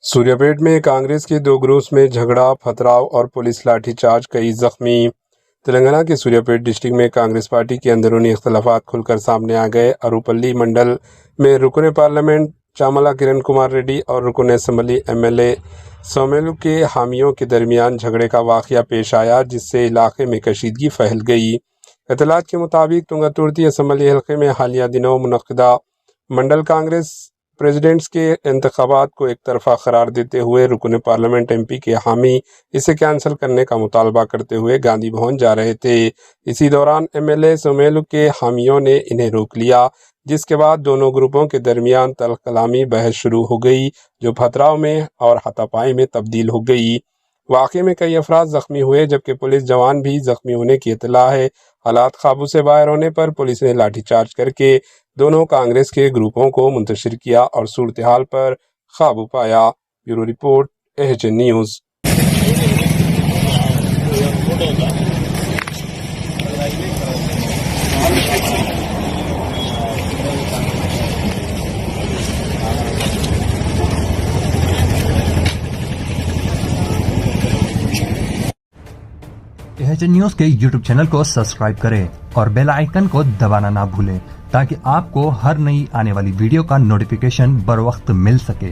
सूर्यापेट में कांग्रेस के दो ग्रुप्स में झगड़ा, पथराव और पुलिस लाठीचार्ज, कई जख्मी। तेलंगाना के सूर्यापेट डिस्ट्रिक्ट में कांग्रेस पार्टी के अंदरूनी इख्तलाफात खुलकर सामने आ गए। अरुपल्ली मंडल में रुकन पार्लियामेंट चामला किरण कुमार रेड्डी और रुकन असम्बली एमएलए सोमेलू के हामियों के दरमियान झगड़े का वाक़या पेश आया, जिससे इलाके में कशीदगी फैल गई। इत्तलात के मुताबिक तुंगतुर्ती असम्बली हल्के में हालिया दिनों मुनक़दा मंडल कांग्रेस प्रेसिडेंट्स के इंतखाबात को एक तरफा करार देते हुए रुकन पार्लियामेंट एमपी के हामी इसे कैंसिल करने का मुतालबा करते हुए गांधी भवन जा रहे थे। इसी दौरान एमएलए सोमेलू के हामियों ने इन्हें रोक लिया, जिसके बाद दोनों ग्रुपों के दरमियान तल्ख कलामी बहस शुरू हो गई, जो पथराव में और हाथापाई में तब्दील हो गई। वाक़े में कई अफराद जख्मी हुए, जबकि पुलिस जवान भी जख्मी होने की इत्तला है। हालात काबू से बाहर होने पर पुलिस ने लाठीचार्ज करके दोनों कांग्रेस के ग्रुपों को मुंतशिर किया और सूरत हाल पर काबू पाया। Bureau report, AHN news. AHN news के यूट्यूब चैनल को सब्सक्राइब करें और बेल आइकन को दबाना ना भूलें, ताकि आपको हर नई आने वाली वीडियो का नोटिफिकेशन बर वक्त मिल सके।